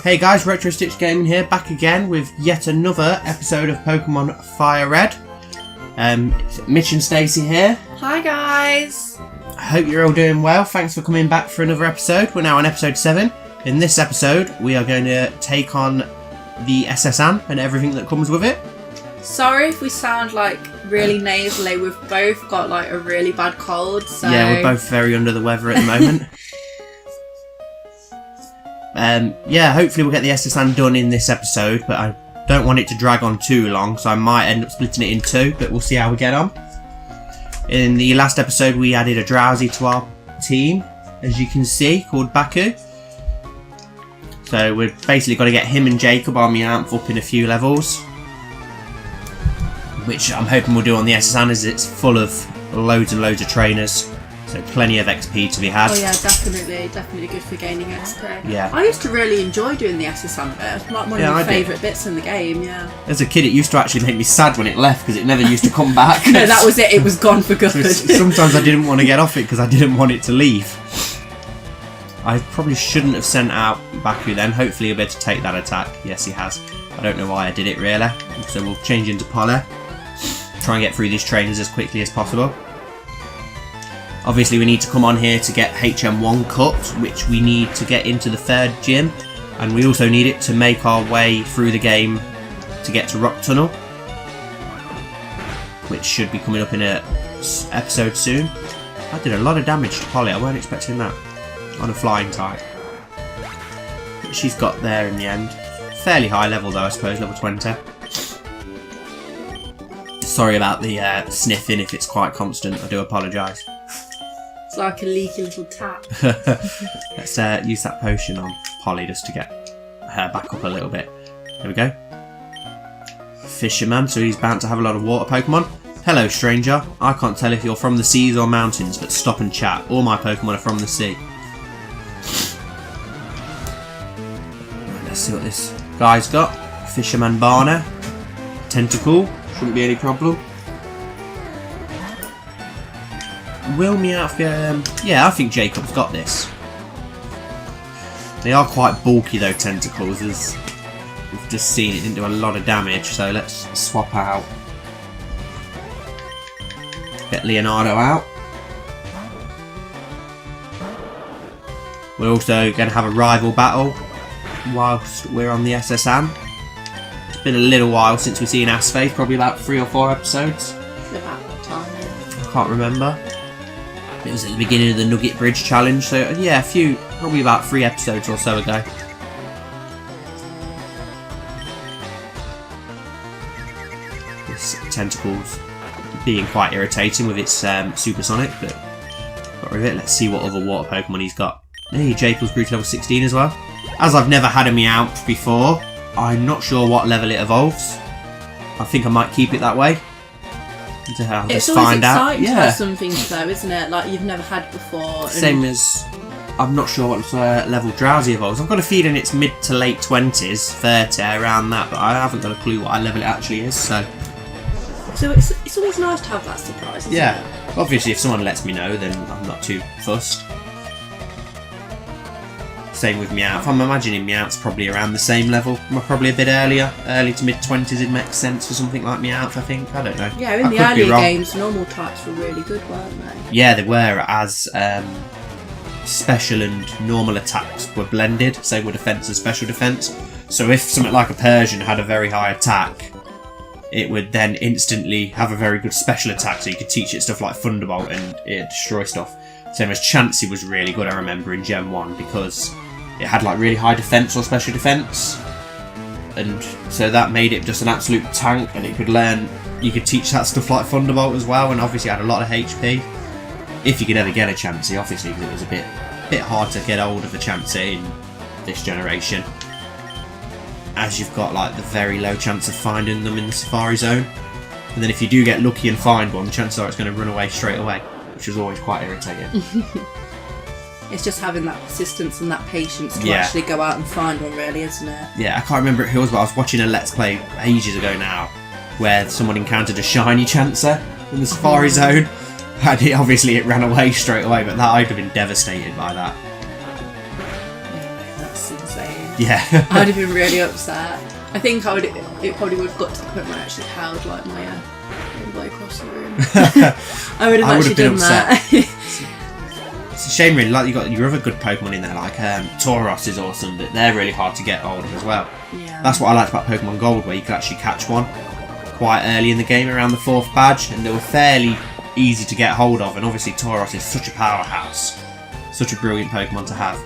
Hey guys, Retro Stitch Gaming here, back again with yet another episode of Pokemon Fire Red. Mitch and Stacey here. Hi guys! I hope you're all doing well. Thanks for coming back for another episode. We're now on episode 7. In this episode, we are going to take on the SSN and everything that comes with it. Sorry if we sound like really nasally. We've both got like a really bad cold, so... Yeah, we're both very under the weather at the moment. Hopefully we'll get the SSN done in this episode, but I don't want it to drag on too long, so I might end up splitting it in two, but we'll see how we get on. In the last episode, we added a Drowsy to our team, as you can see, called Baku. So we've basically got to get him and Jacob, our Meowth, up in a few levels, which I'm hoping we'll do on the SSN, as it's full of loads and loads of trainers. So plenty of XP to be had. Oh yeah, definitely good for gaining XP. Yeah. I used to really enjoy doing the SSN bit. It's like one of my favourite bits in the game, yeah. As a kid, it used to actually make me sad when it left, because it never used to come back. No, that was it. It was gone for good. So sometimes I didn't want to get off it because I didn't want it to leave. I probably shouldn't have sent out Baku then. Hopefully he'll be able to take that attack. Yes, he has. I don't know why I did it really. So we'll change into Poly. Try and get through these trainers as quickly as possible. Obviously we need to come on here to get HM1 cut, which we need to get into the third gym, and we also need it to make our way through the game to get to Rock Tunnel, which should be coming up in an episode soon. I did a lot of damage to Polly, I weren't expecting that, on a flying type. But she's got there in the end. Fairly high level though, I suppose, level 20. Sorry about the sniffing if it's quite constant, I do apologise. It's like a leaky little tap. Let's use that potion on Polly just to get her back up a little bit. There we go. Fisherman, so he's bound to have a lot of water Pokemon. Hello stranger, I can't tell if you're from the seas or mountains, but stop and chat. All my Pokemon are from the sea. Right, let's see what this guy's got. Fisherman Barner. Tentacle, shouldn't be any problem. Will Meowth yeah, I think Jacob's got this. They are quite bulky though, tentacles, as we've just seen. It didn't do a lot of damage, so let's swap out. Get Leonardo out. We're also going to have a rival battle whilst we're on the SSN. It's been a little while since we've seen Asface, probably about 3 or 4 episodes. About that time, yeah. I can't remember. It was at the beginning of the Nugget Bridge challenge, so yeah, probably about 3 episodes or so ago. This tentacle's being quite irritating with its supersonic, but got rid of it. Let's see what other water Pokemon he's got. Hey, Jacob's grew to level 16 as well. As I've never had a Meowth before, I'm not sure what level it evolves. I think I might keep it that way. It's always exciting to have something though, isn't it? Like you've never had before. Same as, I'm not sure what level Drowsy evolves. I've got a feeling it's mid to late 20s, 30, around that, but I haven't got a clue what level it actually is, so... So it's always nice to have that surprise, isn't it? Obviously if someone lets me know, then I'm not too fussed. Same with Meowth. I'm imagining Meowth's probably around the same level, probably a bit earlier, early to mid 20s. It makes sense for something like Meowth, I think. I don't know. Yeah, in the earlier games, normal types were really good, weren't they? Yeah, they were, as special and normal attacks were blended. Same with defense and special defense. So if something like a Persian had a very high attack, it would then instantly have a very good special attack. So you could teach it stuff like Thunderbolt and it'd destroy stuff. Same as Chansey was really good, I remember, in Gen 1, because it had like really high defense or special defense, and so that made it just an absolute tank, and it could learn, you could teach that stuff like Thunderbolt as well, and obviously had a lot of HP. If you could ever get a Chansey, obviously, because it was a bit hard to get hold of a Chansey in this generation, as you've got like the very low chance of finding them in the Safari Zone. And then if you do get lucky and find one, the chances are it's going to run away straight away, which is always quite irritating. It's just having that persistence and that patience to actually go out and find one, really, isn't it? Yeah, I can't remember who it was, but I was watching a Let's Play ages ago now, where someone encountered a shiny Chancer in the Safari Zone, and it ran away straight away, but I'd have been devastated by that. That's insane. Yeah. I would have been really upset. I think it probably would have got to the point where I actually held like my Game Boy across the room. I would have actually done that. It's a shame, really. Like, you got your other good Pokemon in there, like Tauros is awesome, but they're really hard to get hold of as well. Yeah. That's what I liked about Pokemon Gold, where you could actually catch one quite early in the game, around the 4th badge, and they were fairly easy to get hold of. And obviously, Tauros is such a powerhouse, such a brilliant Pokemon to have.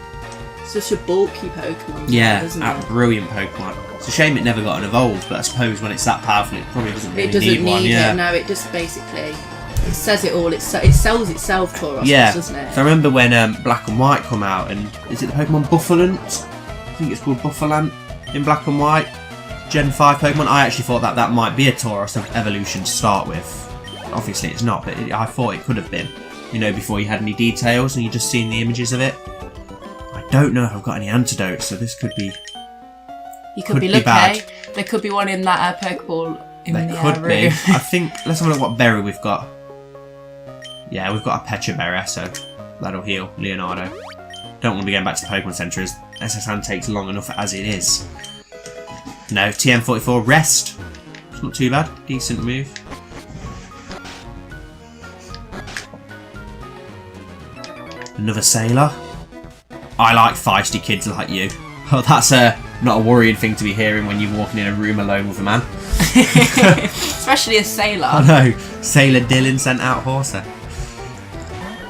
Such a bulky Pokemon. Yeah, isn't a it? Brilliant Pokemon. It's a shame it never got an evolved, but I suppose when it's that powerful, it probably doesn't really need one. Yeah. No, it just basically it says it all. It sells itself, Tauros, doesn't it? So I remember when Black and White come out, and is it the Pokemon Buffalant? I think it's called Buffalant in Black and White. Gen 5 Pokemon. I actually thought that might be a Tauros evolution to start with. Obviously, it's not, but I thought it could have been. You know, before you had any details and you just seen the images of it. I don't know if I've got any antidotes, so this could be. You could be lucky. Bad. There could be one in that Pokeball in the could room. be. I think. Let's have a look what berry we've got. Yeah, we've got a Pecha berry, so that'll heal Leonardo. Don't want to be going back to the Pokemon Center as SSN takes long enough as it is. No, TM44 rest. It's not too bad. Decent move. Another Sailor. I like feisty kids like you. Oh, that's not a worrying thing to be hearing when you're walking in a room alone with a man. Especially a sailor. I know. Sailor Dylan sent out Horsea.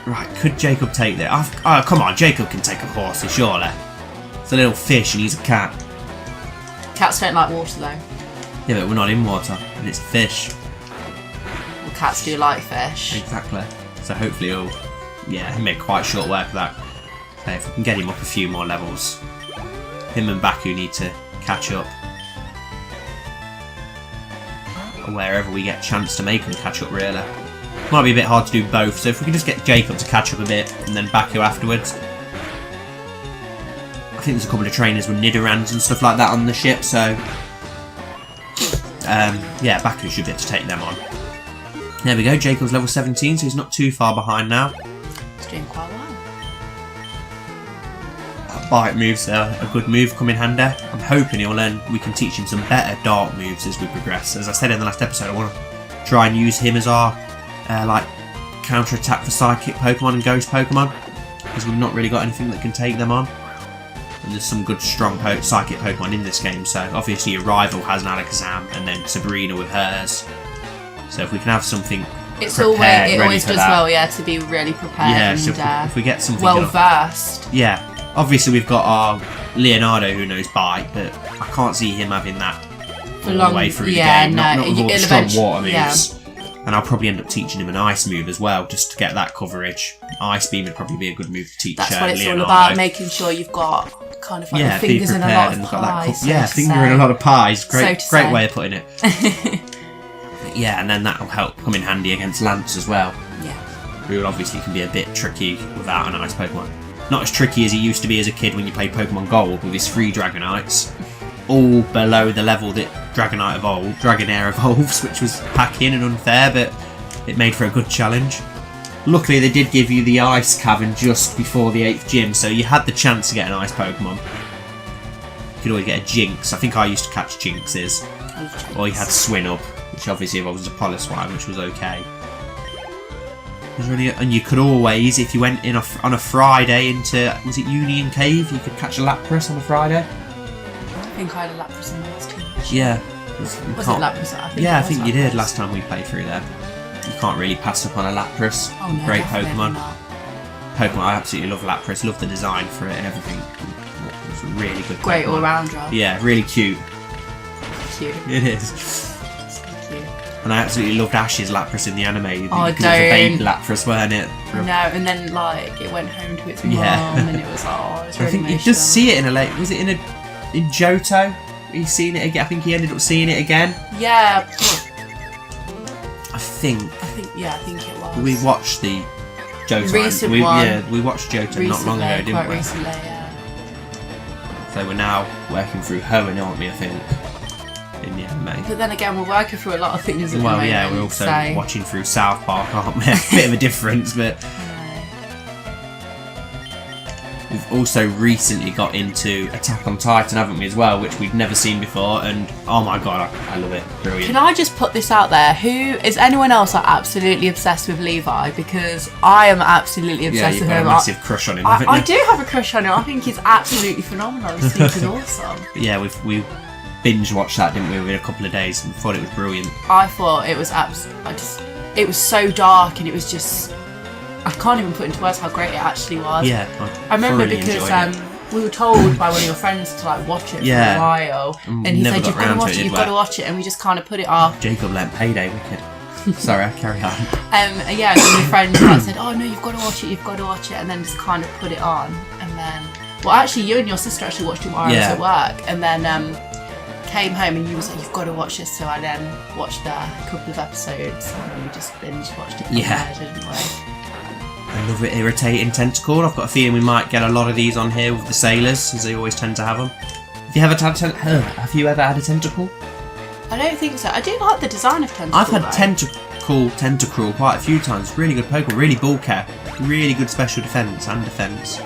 Right, could Jacob take that? Oh, come on, Jacob can take a Horsea, surely. It's a little fish and he's a cat. Cats don't like water though. Yeah, but we're not in water, and it's a fish. Well, cats do like fish. Exactly. So hopefully he'll make quite short work of that. If we can get him up a few more levels. Him and Baku need to catch up. Or wherever we get a chance to make them catch up, really. Might be a bit hard to do both, so if we can just get Jacob to catch up a bit, and then Baku afterwards. I think there's a couple of trainers with Nidorans and stuff like that on the ship, so... yeah, Baku should be able to take them on. There we go, Jacob's level 17, so he's not too far behind now. He's doing quite well. That bite move's a good move, come in handy. I'm hoping he'll learn, we can teach him some better dark moves as we progress. As I said in the last episode, I want to try and use him as our counter-attack for Psychic Pokemon and Ghost Pokemon, because we've not really got anything that can take them on. And there's some good strong Psychic Pokemon in this game, so obviously your rival has an Alakazam and then Sabrina with hers. So if we can have something it always does well, to be really prepared and so if we get something well versed. Yeah, obviously we've got our Leonardo who knows Bite, but I can't see him having that all the way through the game. Not with all the strong water moves. Yeah. And I'll probably end up teaching him an ice move as well, just to get that coverage. Ice Beam would probably be a good move to teach That's what it's Leonardo. all about, making sure you've got kind of like the fingers in a lot of pies. Finger in a lot of pies. Great way of putting it. Yeah, and then that'll help come in handy against Lance as well. Yeah. Who obviously can be a bit tricky without an ice Pokemon. Not as tricky as he used to be as a kid when you played Pokemon Gold with his 3 Dragonites. All below the level that Dragonair evolves, which was hacky and unfair, but it made for a good challenge. Luckily, they did give you the Ice Cavern just before the 8th gym, so you had the chance to get an Ice Pokemon. You could always get a Jinx. I think I used to catch Jinxes. Or you had Swinub, which obviously evolves as a Poliwhirl, which was okay. And you could always, if you went in on a Friday into, was it Union Cave, you could catch a Lapras on a Friday. I think I had a Lapras in the last team. Yeah. Was it Lapras? I think you did last time we played through there. You can't really pass up on a Lapras. Oh, no, great Pokemon. I absolutely love Lapras. Love the design for it and everything. It's a really good Great Pokemon. all-rounder. Yeah, really cute. Cute. It is. Cute. And I absolutely loved Ash's Lapras in the anime. Oh, because it was a baby Lapras, weren't it? No, and then it went home to its mum, and it was really I think you just see it in was it in Johto? He's seen it again. I think he ended up seeing it again. Yeah. I think it was. We watched the Johto. Recent one. Yeah, we watched Johto not long ago, didn't we? Recently, yeah. So we're now working through Hoenn, aren't we, I think, in the anime. But then again, we're working through a lot of things at the moment. Well, yeah, we're also watching through South Park, aren't we? A bit of a difference, but... We've also recently got into Attack on Titan, haven't we, as well, which we'd never seen before, and oh my god, I love it. Brilliant. Can I just put this out there? Who is anyone else absolutely obsessed with Levi? Because I am absolutely obsessed with him. Yeah, you've got a massive crush on him, haven't you? I do have a crush on him. I think he's absolutely phenomenal. I think he's awesome. Yeah, we binge watched that, didn't we, within a couple of days, and thought it was brilliant. I thought it was it was so dark, and it was just, I can't even put into words how great it actually was. Yeah, I remember because we were told by one of your friends to like watch it for a while, and he said you've got to watch it, and we just kind of put it off. Jacob lent Payday wicked. Sorry, I carry on. Yeah, and your friend like, said, "Oh no, you've got to watch it," and then just kind of put it on, and then, well, actually, you and your sister actually watched it while I was at work, and then came home and you was like, "You've got to watch this," so I then watched a couple of episodes, and we just binge watched it. Didn't we? Another irritating tentacle. I've got a feeling we might get a lot of these on here with the sailors, as they always tend to have them. Have you ever had a tentacle? I don't think so. I do like the design of tentacle. I've had tentacruel quite a few times. Really good Pokemon, really bulky, really good special defense and defense.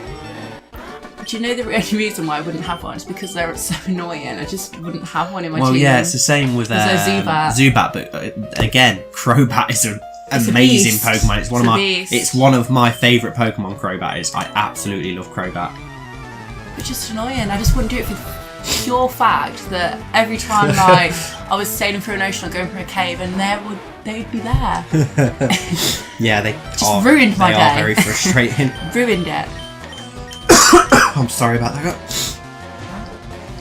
Do you know the only reason why I wouldn't have one is because they're so annoying. I just wouldn't have one in my team. Well, yeah, it's the same with Zubat, but again, Crobat is an amazing Pokemon. It's one of my favourite Pokemon. Crobat is. I absolutely love Crobat. It's just annoying. I just wouldn't do it for the pure fact that every time like I was sailing through an ocean or going through a cave, and they'd be there. Yeah, they just ruined my day. They are very frustrating. Ruined it. I'm sorry about that.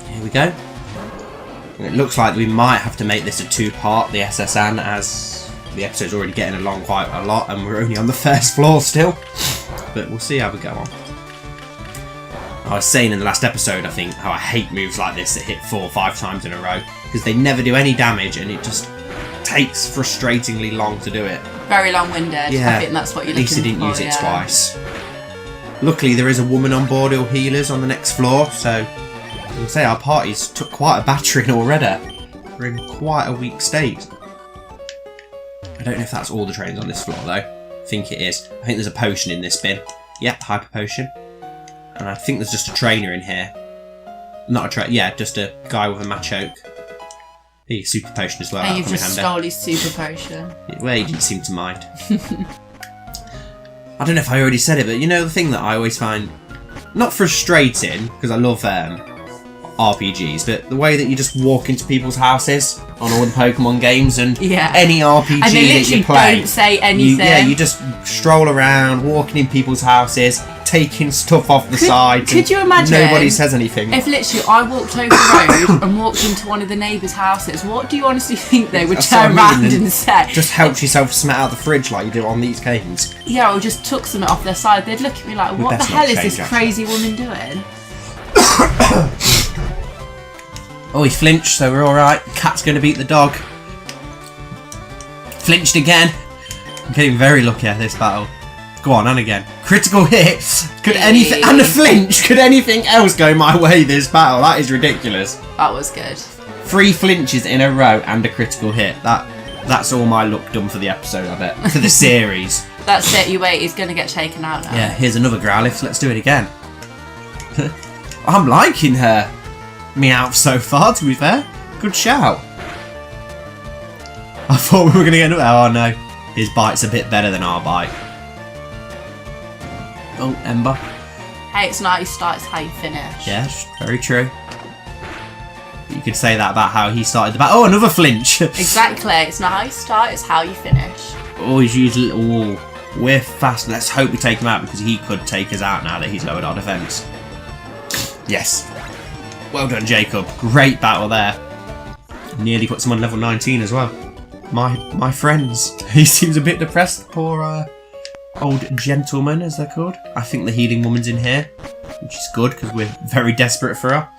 Here we go. It looks like we might have to make this a two-part, the SSN, as the episode's already getting along quite a lot and we're only on the first floor still. But we'll see how we go on. I was saying in the last episode, I think, how I hate moves like this that hit 4 or 5 times in a row, because they never do any damage and it just takes frustratingly long to do it. Very long-winded. Yeah. I think that's what you're looking for. At least he didn't use it twice. Luckily, there is a woman on board who healers on the next floor, so I can say our parties took quite a battering already. We're in quite a weak state. I don't know if that's all the trains on this floor, though. I think it is. I think there's a potion in this bin. Yep, hyper potion. And I think there's just a trainer in here. Not a trainer, yeah, just a guy with a Machoke. Hey, super potion as well. And you've just stole his super potion. Well, he didn't seem to mind. I don't know if I already said it, but you know the thing that I always find not frustrating, because I love RPGs, but the way that you just walk into people's houses on all the Pokemon games and any RPG and they that you play, don't say anything. You just stroll around, walking in people's houses, taking stuff off the side. Could you imagine? Nobody says anything. If literally I walked over the road and walked into one of the neighbours' houses, what do you honestly think they would turn around and say? Just helps yourself smell out the fridge like you do on these games. Yeah, or just took something off their side. They'd look at me like, what the hell is this crazy woman doing? Oh, he flinched, so we're alright. Cat's going to beat the dog. Flinched again. I'm getting very lucky at this battle. Go on, and again. Critical hit. Could anything, and a flinch. Could anything else go my way this battle? That is ridiculous. That was good. 3 flinches in a row and a critical hit. That's all my luck done for the episode, I bet. For the series. That's it. You wait. He's going to get taken out now. Yeah, here's another Growlithe. Let's do it again. I'm liking her Meowth so far, to be fair. Good shout. I thought we were going to get... Oh, no. His bite's a bit better than our bite. Oh, Ember. Hey, it's not how you start, it's how you finish. Yes, very true. You could say that about how he started the battle. Oh, another flinch. Exactly. It's not how you start, it's how you finish. Always use a little... We're fast. Let's hope we take him out, because he could take us out now that he's lowered our defence. Yes. Well done, Jacob. Great battle there. Nearly got someone level 19 as well. My friends. He seems a bit depressed. Poor old gentleman, as they're called. I think the healing woman's in here, which is good because we're very desperate for her.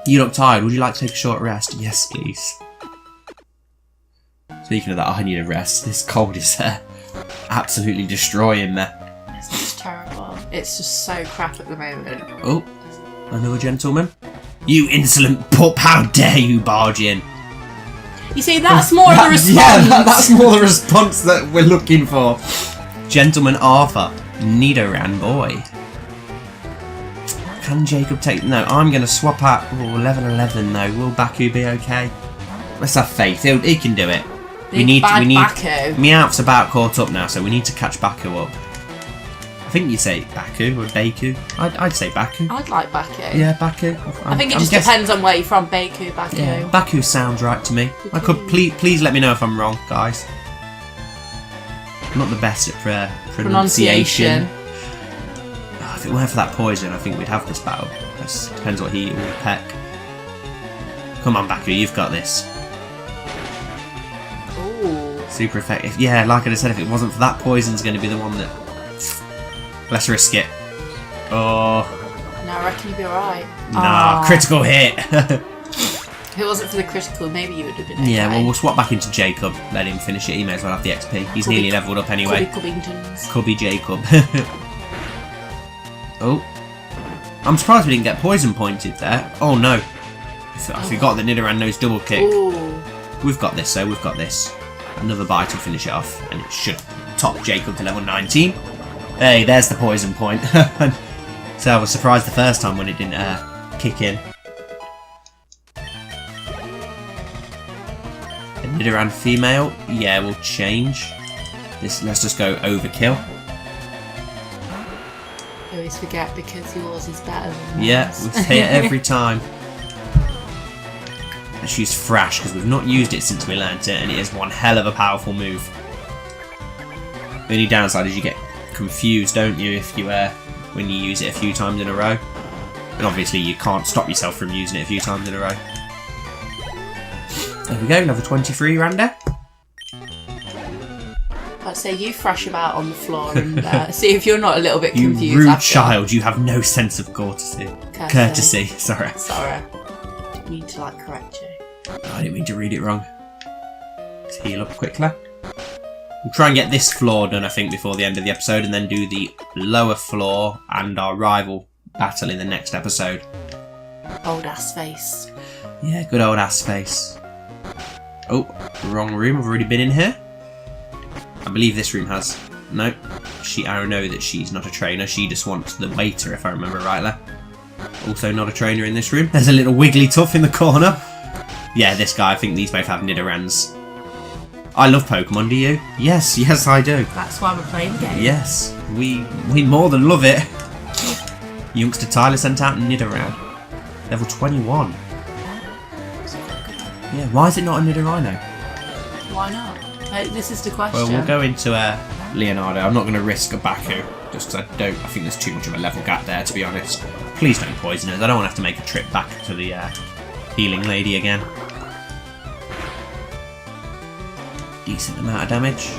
You look tired. Would you like to take a short rest? Yes, please. Speaking of that, I need a rest. This cold is absolutely destroying me. It's just terrible. It's just so crap at the moment. Oh. Another gentleman. You insolent pup, how dare you barge in? You see, that's more of the response. Yeah, that's more the response that we're looking for. Gentleman Arthur, Nidoran boy. Can Jacob take... No, I'm going to swap out... Oh, level 11 though. Will Baku be okay? Let's have faith. He can do it. We need Baku. Meowth's about caught up now, so we need to catch Baku up. I think you say Baku or Baku. I'd say Baku. I'd like Baku. Yeah, Baku. I think it just depends on where you're from. Baku. Yeah, Baku sounds right to me. I could please let me know if I'm wrong, guys. I'm not the best at pronunciation. Oh, if it weren't for that poison, I think we'd have this battle. It depends what he will peck. Come on, Baku, you've got this. Ooh. Super effective. Yeah, like I said, if it wasn't for that, poison's going to be the one that... Let's risk it. Oh. No, I reckon you'd be alright. Nah, critical hit. If it wasn't for the critical, maybe you would have been okay. Yeah, well, we'll swap back into Jacob. Let him finish it. He may as well have the XP. He's nearly leveled up anyway. Cubby Jacob. Oh. I'm surprised we didn't get poison pointed there. Oh, no. I forgot that Nidoran knows double kick. Ooh. We've got this, though. We've got this. Another bite will finish it off. And it should top Jacob to level 19. Hey, there's the poison point. So I was surprised the first time when it didn't kick in. A Nidoran female, yeah, we'll change. Let's just go overkill. I always forget because yours is better than Yeah, yours. we say it every time. Let's use Thrash because we've not used it since we learnt it, and it is one hell of a powerful move. The only downside is you get confused, don't you, if you when you use it a few times in a row. And obviously you can't stop yourself from using it a few times in a row. There we go, level 23, Randa. I'd say you thrash about on the floor and see if you're not a little bit confused. You rude child, you have no sense of courtesy. Courtesy, sorry. Sorry. I need to correct you. I didn't mean to read it wrong. Let's heal up quickly. We'll try and get this floor done, I think, before the end of the episode, and then do the lower floor and our rival battle in the next episode. Old ass face. Yeah, good old ass face. Oh, wrong room. I've already been in here. I believe this room has... No. I know that she's not a trainer. She just wants the waiter, if I remember rightly. Also not a trainer in this room. There's a little Wigglytuff in the corner. Yeah, this guy. I think these both have Nidorans. I love Pokemon, do you? Yes, yes I do. That's why we're playing the game. Yes, we more than love it. Youngster Tyler sent out Nidoran. Level 21. Yeah, why is it not a Nidorino? Why not? This is the question. Well, we'll go into Leonardo. I'm not going to risk a Baku, just because I think there's too much of a level gap there, to be honest. Please don't poison us. I don't want to have to make a trip back to the healing lady again. Decent amount of damage.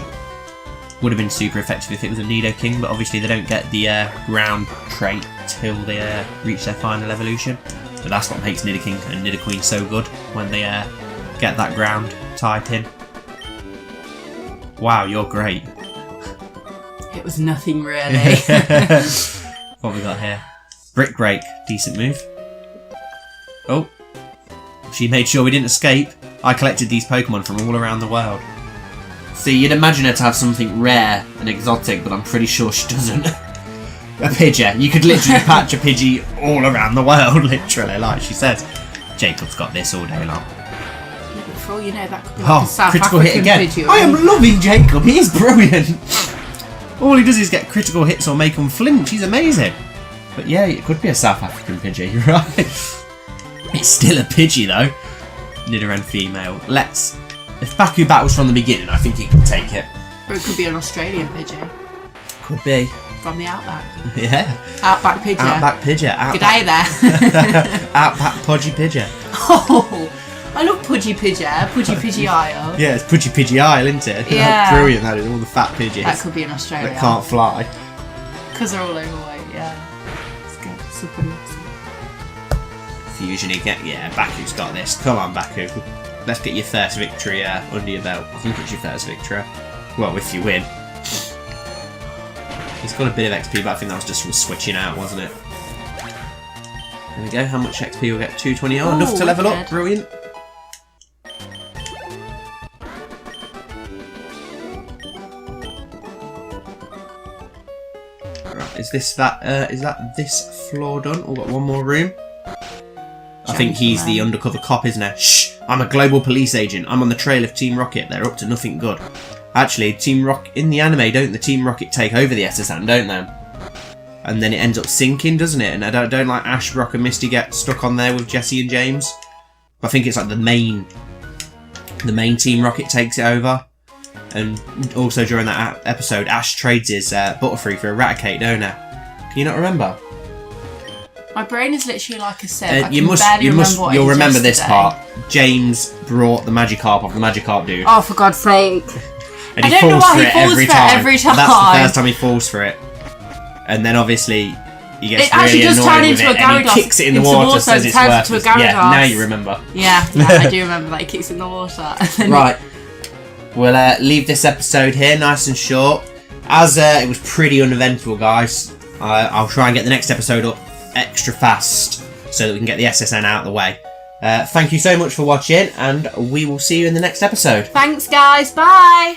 Would have been super effective if it was a Nidoking, but obviously they don't get the ground trait till they reach their final evolution. But that's what makes Nidoking and Nidoqueen so good, when they get that ground type in. Wow, you're great. It was nothing really. What we got here? Brick Break, decent move. Oh, she made sure we didn't escape. I collected these Pokemon from all around the world. See, you'd imagine her to have something rare and exotic, but I'm pretty sure she doesn't. A Pidgey. You could literally patch a Pidgey all around the world, literally, like she says. Jacob's got this all day long. Yeah, but for all you know, that could be like a South critical African hit again. Pidgey. I am loving Jacob. He is brilliant. All he does is get critical hits or make them flinch. He's amazing. But yeah, it could be a South African Pidgey, you're right. It's still a Pidgey, though. Nidoran female. If Baku battles from the beginning, I think he can take it. Or it could be an Australian Pidgey. Could be. From the outback. Yeah. Outback Pidgey. Outback Pidgey. G'day there. Outback Pudgy Pidgey. Oh, I love Pudgy Pidgey. Pudgy Pidgey Isle. Yeah, it's Pudgy Pidgey Isle, isn't it? Yeah. That's brilliant, that is. All the fat Pidgeys. That could be an Australian. That can't fly. Because they're all overweight, yeah. It's good. Super nice. Fusion again. Yeah, Baku's got this. Come on, Baku. Let's get your first victory under your belt. I think it's your first victory. Well, if you win. He's got a bit of XP, but I think that was just from switching out, wasn't it? There we go. How much XP you'll get? 220. Oh, enough to level up. Brilliant. Right, is that this floor done? We've got one more room. I think he's the undercover cop, isn't he? Shh! I'm a global police agent. I'm on the trail of Team Rocket. They're up to nothing good. Actually, Team Rocket in the anime, don't the Team Rocket take over the SSN, don't they? And then it ends up sinking, doesn't it? And I don't like Ash, Brock, and Misty get stuck on there with Jesse and James. I think it's like the main Team Rocket takes it over. And also during that episode, Ash trades his Butterfree for Eradicate, don't he? Can you not remember? My brain is literally like a sieve. You'll remember this part. James brought the Magikarp off the Magikarp dude. Oh, for God's sake! And he falls for it every time. That's the first time he falls for it. And then obviously he gets really annoyed with it and he kicks it in the water, says it's worthless. Yeah, now you remember. Yeah, I do remember that. He kicks it in the water. Right. We'll leave this episode here, nice and short. As it was pretty uneventful, guys, I'll try and get the next episode up extra fast so that we can get the SSN out of the way. Thank you so much for watching, and we will see you in the next episode. Thanks, guys. Bye.